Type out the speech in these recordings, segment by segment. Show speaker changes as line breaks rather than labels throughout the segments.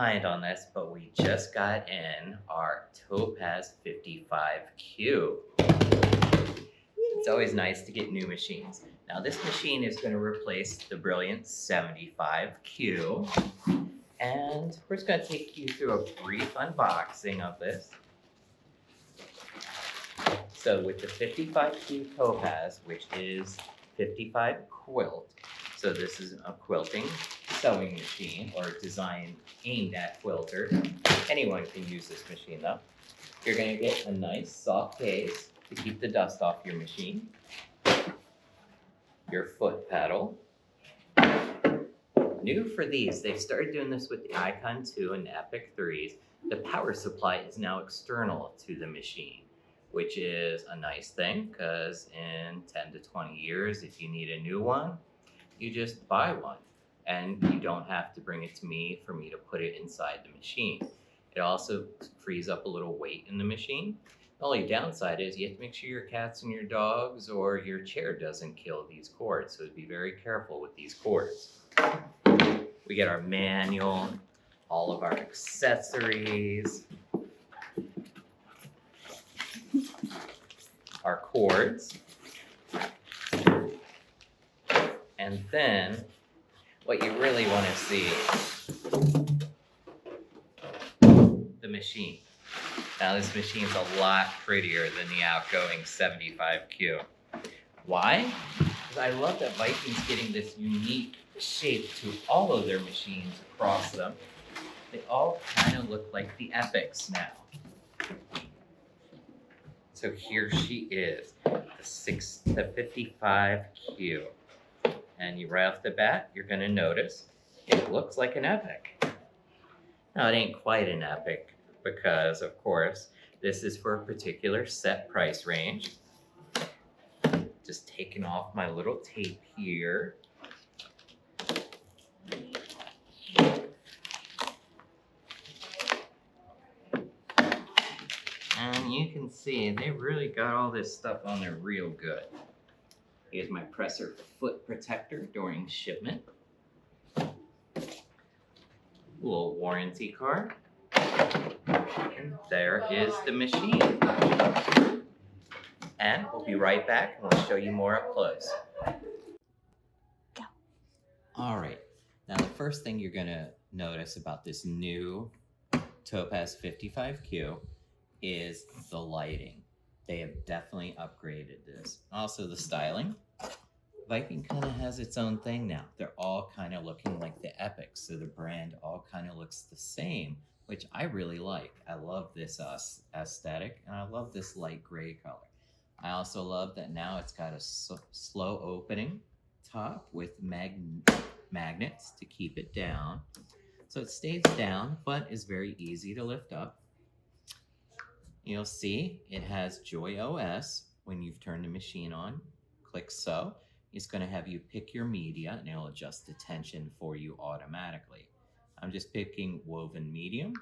behind on this, but we just got in our Topaz 55Q. It's always nice to get new machines. Now this machine is going to replace the brilliant 75Q. And we're just going to take you through a brief unboxing of this. So with the 55Q Topaz, which is 55 quilt, so this is a quilting sewing machine or design aimed at quilters. Anyone can use this machine though. You're going to get a nice soft case to keep the dust off your machine, your foot pedal. New for these, they've started doing this with the Icon 2 and the Epic 3s. The power supply is now external to the machine, which is a nice thing because in 10 to 20 years, if you need a new one, you just buy one and you don't have to bring it to me for me to put it inside the machine. It also frees up a little weight in the machine. The only downside is you have to make sure your cats and your dogs or your chair doesn't kill these cords, so be very careful with these cords. We get our manual, all of our accessories, our cords, and then what you really want to see, the machine. Now this machine's a lot prettier than the outgoing 75Q. Why? Because I love that Viking's getting this unique shape to all of their machines across them. They all kind of look like the Epics now. So here she is, the 55Q. And right off the bat, you're going to notice it looks like an Epic. Now it ain't quite an Epic because, of course, this is for a particular set price range. Just taking off my little tape here. And you can see they really got all this stuff on there real good. Here's my presser foot protector during shipment. Little warranty card. And there is the machine. And we'll be right back and we'll show you more up close. Go. All right. Now the first thing you're gonna notice about this new Topaz 55Q is the lighting. They have definitely upgraded this. Also the styling. Viking kind of has its own thing now. They're all kind of looking like the Epics, so the brand all kind of looks the same, which I really like. I love this aesthetic, and I love this light gray color. I also love that now it's got a slow opening top with magnets to keep it down. So it stays down, but is very easy to lift up. You'll see it has Joy OS. When you've turned the machine on, click sew. It's going to have you pick your media and it'll adjust the tension for you automatically. I'm just picking woven medium.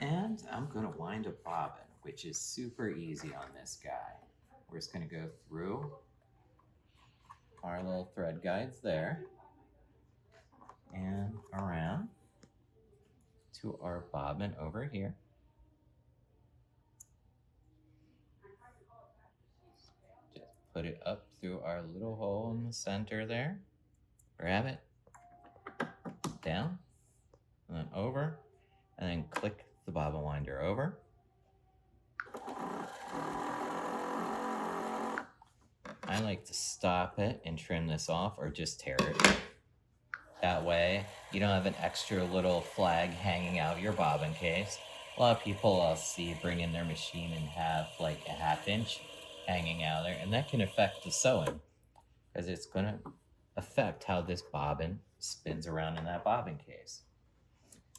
And I'm going to wind a bobbin, which is super easy on this guy. We're just going to go through our little thread guides there and around to our bobbin over here. Put it up through our little hole in the center there. Grab it, down, and then over, and then click the bobbin winder over. I like to stop it and trim this off or just tear it. That way, you don't have an extra little flag hanging out of your bobbin case. A lot of people I'll see bring in their machine and have like a 1/2 inch hanging out there, and that can affect the sewing because it's going to affect how this bobbin spins around in that bobbin case.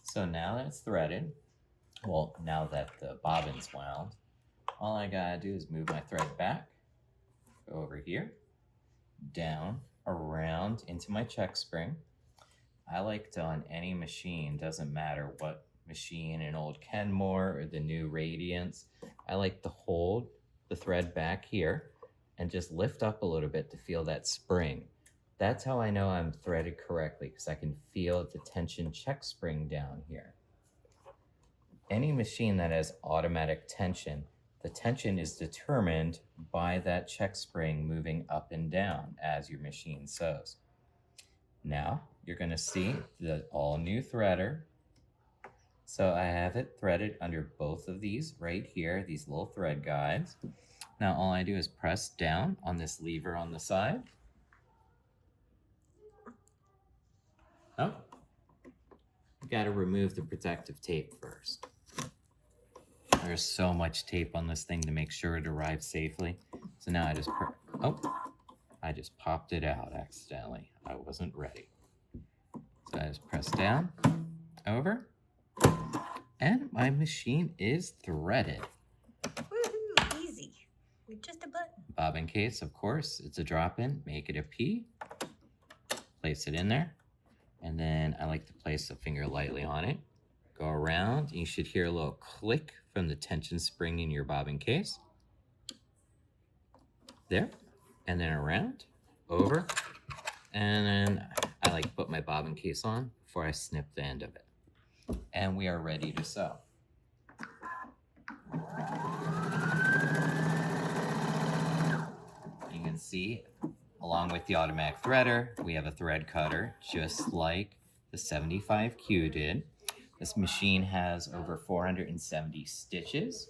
So now that it's threaded, well, now that the bobbin's wound, all I gotta do is move my thread back, go over here, down, around into my check spring. I like to, on any machine, doesn't matter what machine, an old Kenmore or the new Radiance, I like to hold the thread back here and just lift up a little bit to feel that spring. That's how I know I'm threaded correctly, because I can feel the tension check spring down here. Any machine that has automatic tension, the tension is determined by that check spring moving up and down as your machine sews. Now you're going to see the all new threader. So I have it threaded under both of these right here, these little thread guides. Now all I do is press down on this lever on the side. Oh, you got to remove the protective tape first. There's so much tape on this thing to make sure it arrives safely. So now I just, I just popped it out accidentally. I wasn't ready. So I just press down, over, and my machine is threaded.
Woohoo, easy. With just a button.
Bobbin case, of course, it's a drop-in. Make it a P. Place it in there. And then I like to place a finger lightly on it. Go around, and you should hear a little click from the tension spring in your bobbin case. There. And then around, over. And then I like to put my bobbin case on before I snip the end of it. And we are ready to sew. You can see, along with the automatic threader, we have a thread cutter, just like the 75Q did. This machine has over 470 stitches.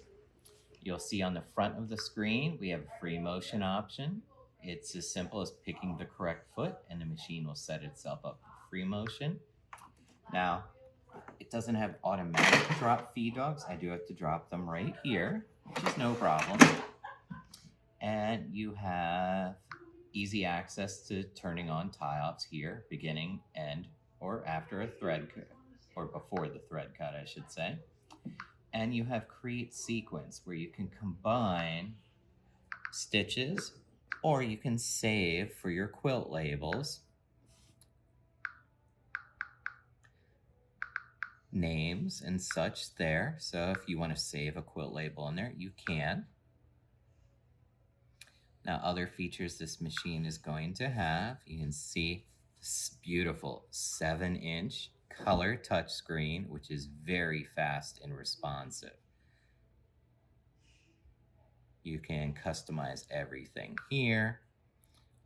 You'll see on the front of the screen, we have a free motion option. It's as simple as picking the correct foot and the machine will set itself up for free motion. Now, it doesn't have automatic drop feed dogs. I do have to drop them right here, which is no problem. And you have easy access to turning on tie-offs here, beginning, end, or after a thread cut, or before the thread cut, I should say. And you have create sequence where you can combine stitches, or you can save for your quilt labels names and such there. So if you want to save a quilt label in there, you can. Now, other features this machine is going to have, you can see this beautiful 7-inch color touchscreen, which is very fast and responsive. You can customize everything here.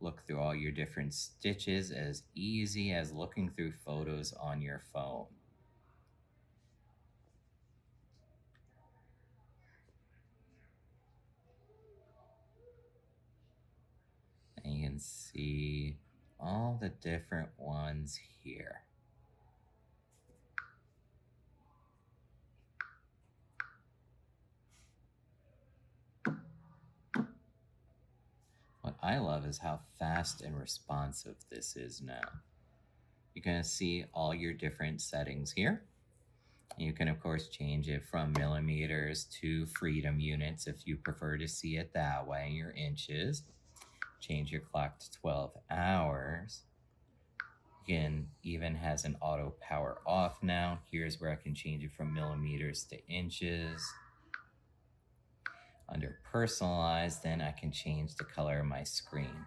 Look through all your different stitches as easy as looking through photos on your phone. And you can see all the different ones here. What I love is how fast and responsive this is now. You're going to see all your different settings here. You can, of course, change it from millimeters to freedom units if you prefer to see it that way, your inches. Change your clock to 12 hours. Again, even has an auto power off now. Here's where I can change it from millimeters to inches. Under personalized, then I can change the color of my screen.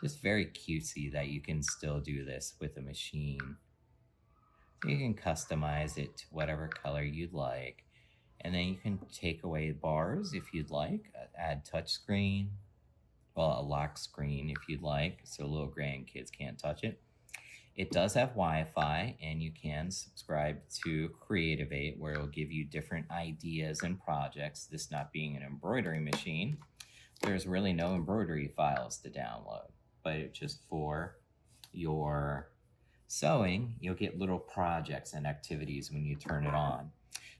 Just very cutesy that you can still do this with a machine. So you can customize it to whatever color you'd like. And then you can take away bars if you'd like, add touchscreen, well, a lock screen if you'd like, so little grandkids can't touch it. It does have Wi-Fi, and you can subscribe to Creative 8, where it'll give you different ideas and projects. This not being an embroidery machine, there's really no embroidery files to download, but it's just for your sewing, you'll get little projects and activities when you turn it on.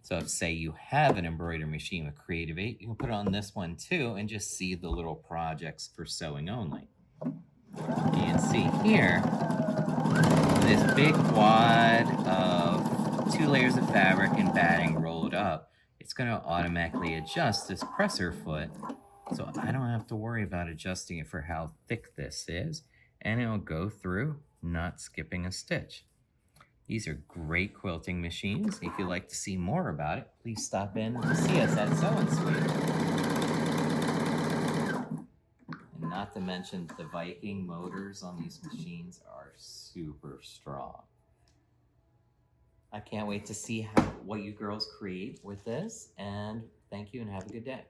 So if, say, you have an embroidery machine with Creative 8, you can put it on this one too and just see the little projects for sewing only. You can see here, this big wad of 2 layers of fabric and batting rolled up, it's going to automatically adjust this presser foot, so I don't have to worry about adjusting it for how thick this is, and it'll go through, not skipping a stitch. These are great quilting machines. If you'd like to see more about it, please stop in to see us at Sew & Suite. And not to mention the Viking motors on these machines are super strong. I can't wait to see what you girls create with this, and thank you and have a good day.